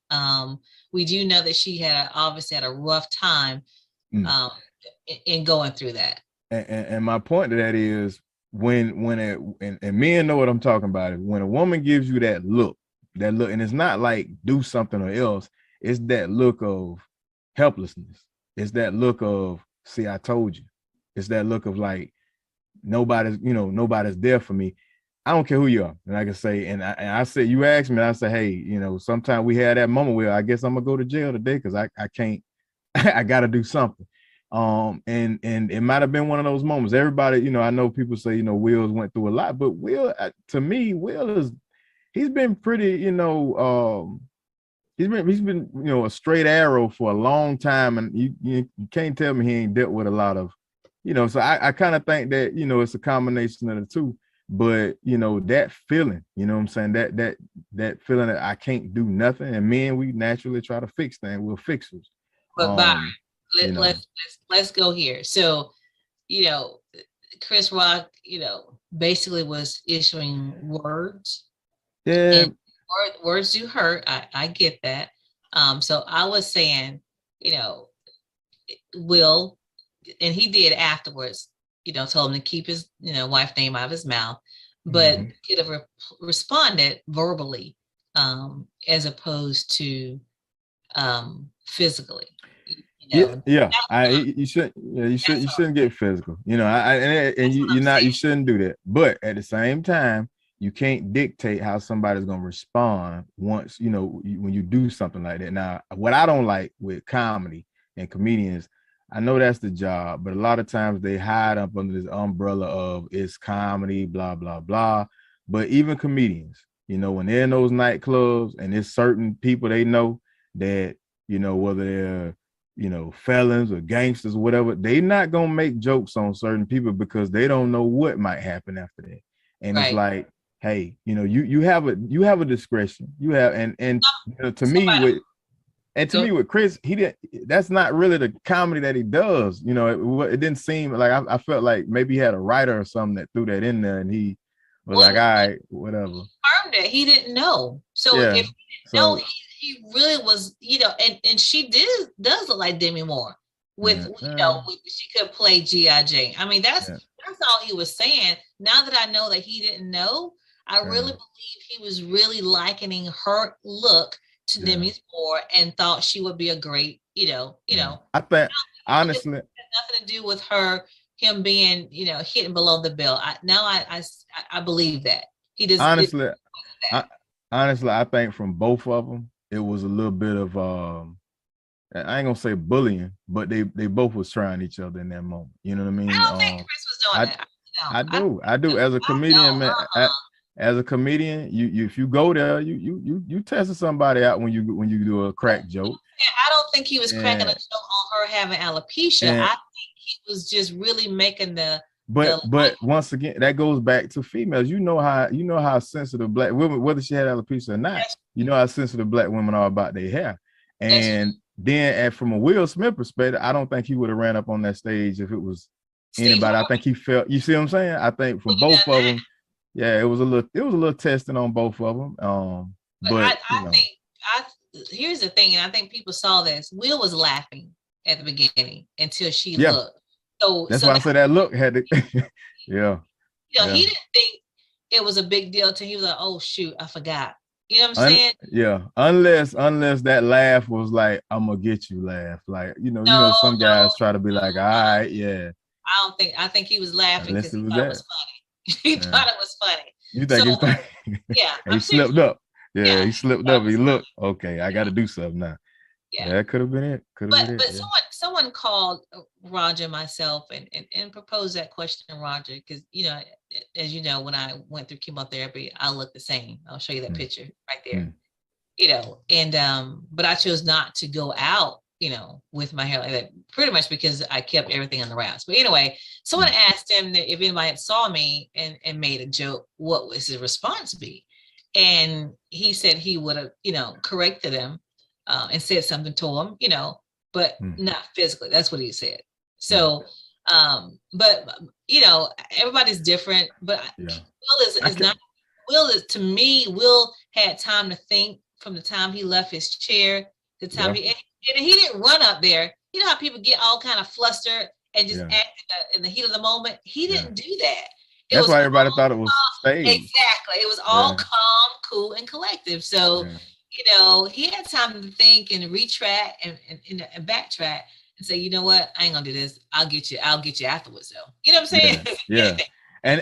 A: We do know that she had obviously had a rough time in going through that.
B: And my point to that is and men know what I'm talking about. When a woman gives you that look, and it's not like do something or else, it's that look of helplessness. It's that look of, see, I told you. It's that look of like nobody's there for me. I don't care who you are. And I can say, and I said, you asked me, and I said, hey, you know, sometimes we had that moment where I guess I'm gonna go to jail today because I can't, I gotta do something. And it might have been one of those moments. Everybody, you know, I know people say, you know, Will's went through a lot, but Will, to me, he's been pretty, you know, he's been, you know, a straight arrow for a long time, and you can't tell me he ain't dealt with a lot of, you know. So I kind of think that, you know, it's a combination of the two. But you know, that feeling, you know what I'm saying, that feeling that I can't do nothing, and men, we naturally try to fix things. We're fixers.
A: But Byron, let's go here. So, you know, Chris Rock, you know, basically was issuing words.
B: Yeah.
A: And words do hurt. I get that. So I was saying, you know, Will, and he did afterwards, you know, told him to keep his, you know, wife's name out of his mouth, but could have responded verbally, as opposed to physically. You know?
B: You shouldn't get physical. You know, you shouldn't do that. But at the same time, you can't dictate how somebody's gonna respond once, you know, when you do something like that. Now, what I don't like with comedy and comedians, I know that's the job, but a lot of times they hide up under this umbrella of it's comedy, blah, blah, blah. But even comedians, you know, when they're in those nightclubs and there's certain people they know that, you know, whether they're, you know, felons or gangsters or whatever, they not gonna make jokes on certain people because they don't know what might happen after that. And It's like, hey, you know, you have a discretion. You have, and you know, to me with Chris, he didn't. That's not really the comedy that he does. You know, it didn't seem like I felt like maybe he had a writer or something that threw that in there, and he was like, all right, whatever.
A: Confirmed that he didn't know. So if he didn't know, he really was, you know, and she does look like Demi Moore with, you know, she could play G.I. Jane. I mean, that's all he was saying. Now that I know that he didn't know, I really believe he was really likening her look to Demi Moore and thought she would be a great, you know.
B: I think honestly,
A: it has nothing to do with him being, you know, hitting below the belt. I believe that he just
B: honestly, I think from both of them, it was a little bit of I ain't gonna say bullying, but they both was trying each other in that moment. You know what I mean?
A: I don't think Chris was doing that.
B: I do. As a comedian, man. As a comedian, you if you go there, you tested somebody out when you do a crack joke.
A: I don't think he was cracking a joke on her having alopecia. I think he was just really making But
B: once again, that goes back to females. You know how sensitive black women, whether she had alopecia or not, you know how sensitive black women are about their hair. And then, from a Will Smith perspective, I don't think he would have ran up on that stage if it was anybody. I think he felt. You see what I'm saying? I think from both of them. Yeah, it was a little testing on both of them. But I think
A: here's the thing, and I think people saw this. Will was laughing at the beginning until she looked. So
B: that's why I said that look had to.
A: You know, he didn't think it was a big deal till he was like, "Oh shoot, I forgot." You know what I'm saying?
B: Yeah, unless that laugh was like, "I'm gonna get you" laugh. Like you know, some guys try to be like, "All right, yeah."
A: I think he was laughing because he thought it was funny. He thought it was funny.
B: You think he thought?
A: Yeah,
B: he slipped up. Yeah, he slipped up. He looked okay. I got to do something now. Yeah, that could have been it.
A: But someone called Roger and myself and proposed that question to Roger because, you know, as you know, when I went through chemotherapy, I looked the same. I'll show you that picture right there. You know, and but I chose not to go out, you know, with my hair like that, pretty much because I kept everything on the wraps. But anyway, someone asked him that if anybody saw me and made a joke, what was his response be? And he said he would have, corrected him and said something to him, but not physically. That's what he said. So, but everybody's different. But Will is to me. Will had time to think from the time he left his chair to the time he didn't run up there. You know how people get all kind of flustered and just act in the heat of the moment. He didn't do that.
B: That's why everybody thought it was staged.
A: Exactly. It was all calm, cool, and collective. So, he had time to think and retract and backtrack and say, you know what, I ain't gonna do this. I'll get you afterwards though. You know what I'm saying?
B: Yeah. And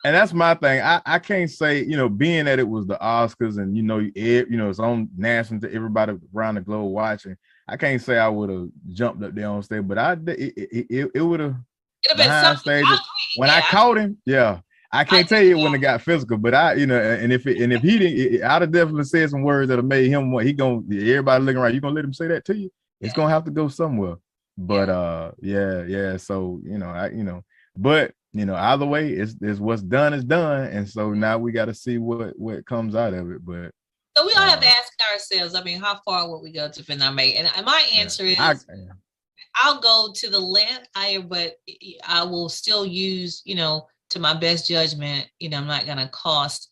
B: that's my thing. I can't say, being that it was the Oscars and it's on national to everybody around the globe watching. I can't say I would have jumped up there on stage, but it would have been stage. When I caught him, I can't tell you when it got physical, but and if he didn't, I'd have definitely said some words that have made him what everybody looking around. You gonna let him say that to you? It's gonna have to go somewhere. But so but either way, it's what's done is done, and so now we got to see what comes out of it. But
A: so we all have to ask ourselves. I mean, how far would we go to defend our mate? And my answer is, I'll go to the length higher, but I will still use, to my best judgment. I'm not gonna cost,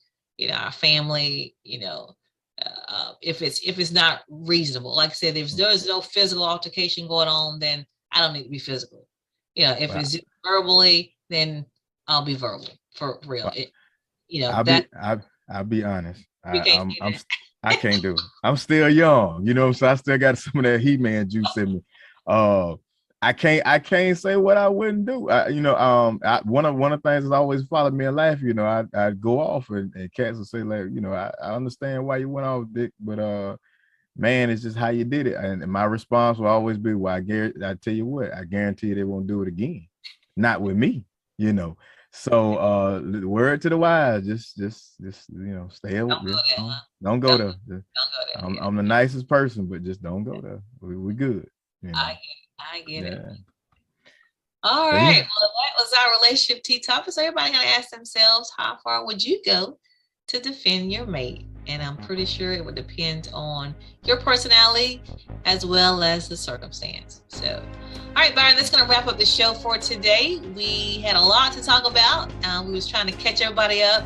A: our family, if it's not reasonable. Like I said, if there's no physical altercation going on, then I don't need to be physical. If it's verbally, then I'll be verbal for real.
B: I'll be honest. I can't do it. I'm still young, so I still got some of that He-Man juice in me. I can't say what I wouldn't do. One of the things that always followed me in life, I'd go off and cats would say, like, I understand why you went off, Dick, but man, it's just how you did it. And my response will always be, well, I tell you what, I guarantee you they won't do it again. Not with me, So word to the wise, just stay away. Don't go there. I'm the nicest person, but just don't go there. We good.
A: I get it. All right. Well, that was our relationship tea topic. So everybody gotta ask themselves, how far would you go to defend your mate? And I'm pretty sure it would depend on your personality as well as the circumstance. So, all right, Byron, that's going to wrap up the show for today. We had a lot to talk about. We was trying to catch everybody up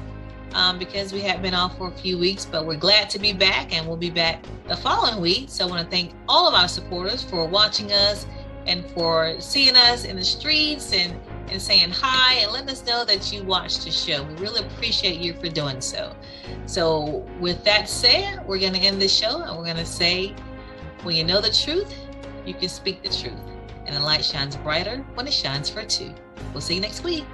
A: because we had been off for a few weeks, but we're glad to be back, and we'll be back the following week. So I want to thank all of our supporters for watching us and for seeing us in the streets and saying hi and letting us know that you watched the show. We really appreciate you for doing so. So with that said, we're going to end the show, and we're going to say, when you know the truth, you can speak the truth. And the light shines brighter when it shines for two. We'll see you next week.